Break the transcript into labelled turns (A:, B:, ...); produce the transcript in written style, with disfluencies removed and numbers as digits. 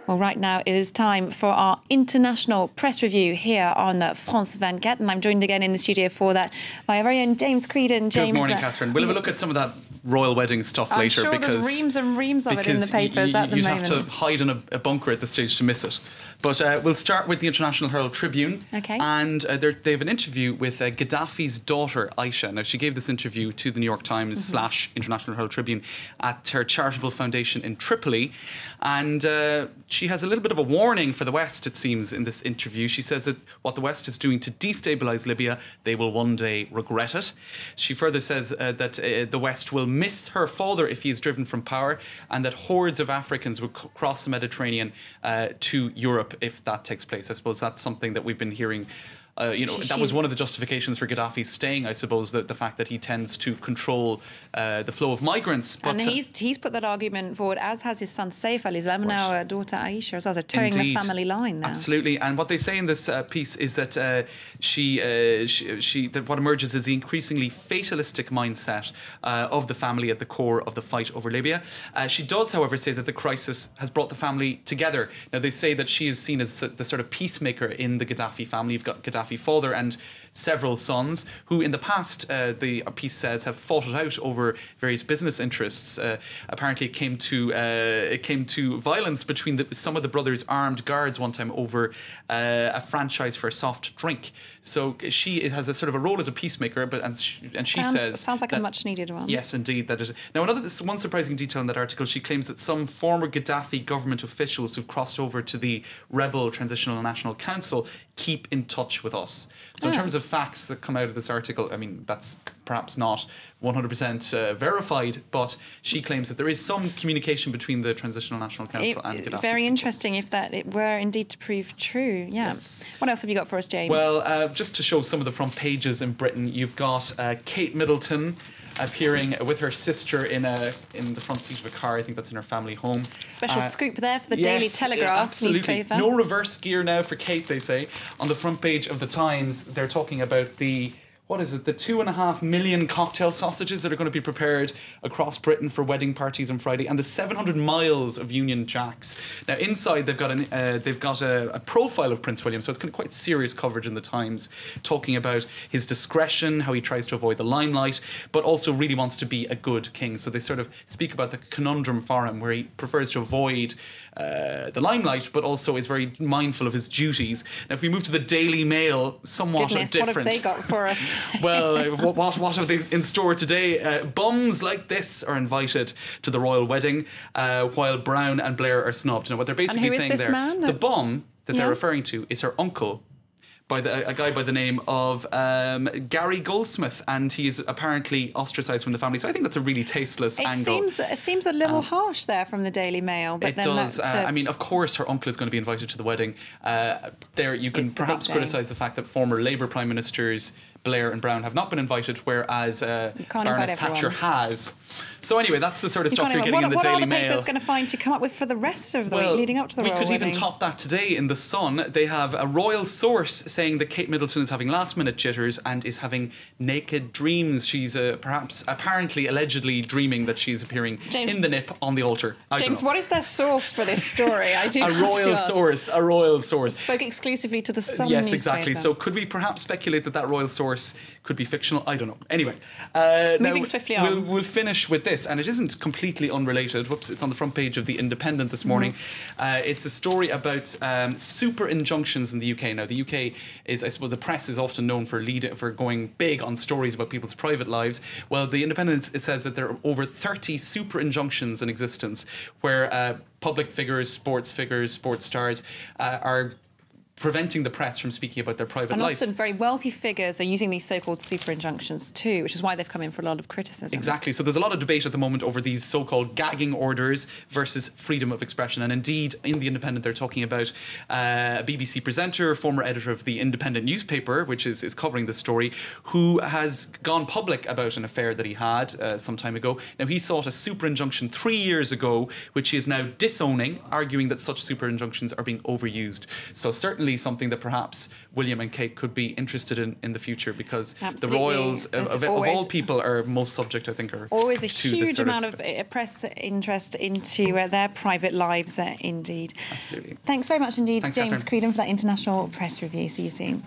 A: Well, right now it is time for our international press review here on France 24, and I'm joined again in the studio for that by our very own James Creedon. James,
B: good morning, Catherine. We'll have a look at some of that royal wedding stuff later.
A: I'm sure
B: because
A: there's reams and reams of it in the papers at the moment.
B: You'd have to hide in a bunker at this stage to miss it. But we'll start with the International Herald Tribune.
A: Okay.
B: And they have an interview with Gaddafi's daughter, Aisha. Now, she gave this interview to the New York Times / International Herald Tribune at her charitable foundation in Tripoli. And she has a little bit of a warning for the West, it seems, in this interview. She says that what the West is doing to destabilise Libya, they will one day regret it. She further says that the West will miss her father if he is driven from power, and that hordes of Africans will cross the Mediterranean to Europe if that takes place. I suppose that's something that we've been hearing. That was one of the justifications for Gaddafi staying, I suppose, the fact that he tends to control the flow of migrants. But,
A: and he's put that argument forward, as has his son Saif al-Islam and now daughter Aisha as well, so towing the family line there.
B: Absolutely. And what they say in this piece is that that what emerges is the increasingly fatalistic mindset of the family at the core of the fight over Libya. She does, however, say that the crisis has brought the family together. Now, they say that she is seen as the sort of peacemaker in the Gaddafi family. You've got Gaddafi father and several sons who in the past, the piece says, have fought it out over various business interests. Apparently it came to violence between some of the brothers' armed guards one time over a franchise for a soft drink. So she has a sort of a role as a peacemaker, but she says
A: sounds like a much needed one.
B: Yes, indeed. Now, one surprising detail in that article, she claims that some former Gaddafi government officials who've crossed over to the rebel Transitional National Council keep in touch with us. So in terms of facts that come out of this article, I mean, that's perhaps not 100% verified, but she claims that there is some communication between the Transitional National Council and Gaddafi.
A: Very interesting if it were indeed to prove true. Yes. What else have you got for us, James?
B: Well, just to show some of the front pages in Britain, you've got Kate Middleton appearing with her sister in the front seat of a car. I think that's in her family home.
A: Special scoop there for the Daily Telegraph newspaper.
B: No reverse gear now for Kate, they say. On the front page of the Times, they're talking about the 2.5 million cocktail sausages that are going to be prepared across Britain for wedding parties on Friday, and the 700 miles of Union Jacks. Now, inside they've got a profile of Prince William, so it's kind of quite serious coverage in the Times, talking about his discretion, how he tries to avoid the limelight, but also really wants to be a good king. So they sort of speak about the conundrum for him, where he prefers to avoid the limelight, but also is very mindful of his duties. Now, if we move to the Daily Mail, somewhat different.
A: What have they got for us?
B: Well, what have they in store today? Bums like this are invited to the royal wedding, while Brown and Blair are snubbed. Now, what they're basically saying there, the bum that they're referring to is her uncle, a guy by the name of Gary Goldsmith, and he's apparently ostracised from the family. So I think that's a really tasteless angle.
A: It seems a little harsh there from the Daily Mail. But
B: it does. I mean, of course, her uncle is going to be invited to the wedding. There, you can perhaps criticise the fact that former Labour Prime Ministers Blair and Brown have not been invited, whereas Baroness Thatcher has. So anyway, that's the sort of stuff you're getting in the Daily Mail.
A: What are the papers going to find to come up with for the rest of the week leading up to the royal wedding?
B: We could even top that today in The Sun. They have a royal source saying that Kate Middleton is having last-minute jitters and is having naked dreams. She's apparently, allegedly dreaming that she's appearing in the nip on the altar.
A: James, what is their source for this story?
B: A royal source.
A: Spoke exclusively to The Sun
B: Yes,
A: newspaper.
B: exactly. So could we perhaps speculate that royal source could be fictional? I don't know. Anyway,
A: moving swiftly on.
B: We'll finish with this, and it isn't completely unrelated. Whoops, it's on the front page of The Independent this morning. It's a story about super injunctions in the UK. Now, the UK is, I suppose, the press is often known for going big on stories about people's private lives. Well, The Independent, it says that there are over 30 super injunctions in existence where public figures, sports stars are preventing the press from speaking about their private life.
A: And often very wealthy figures are using these so-called super injunctions too, which is why they've come in for a lot of criticism.
B: Exactly. So there's a lot of debate at the moment over these so-called gagging orders versus freedom of expression. And indeed, in The Independent, they're talking about a BBC presenter, former editor of The Independent newspaper, which is covering the story, who has gone public about an affair that he had some time ago. Now, he sought a super injunction 3 years ago, which he is now disowning, arguing that such super injunctions are being overused. So certainly certainly something that perhaps William and Kate could be interested in the future, because
A: Absolutely.
B: the royals, of all people, are most subject, I think, are
A: always a
B: to
A: huge
B: this sort
A: amount of press interest into their private lives, indeed.
B: Absolutely.
A: Thanks very much indeed,
B: Thanks,
A: James
B: Catherine.
A: Creedon, for that international press review. See you soon.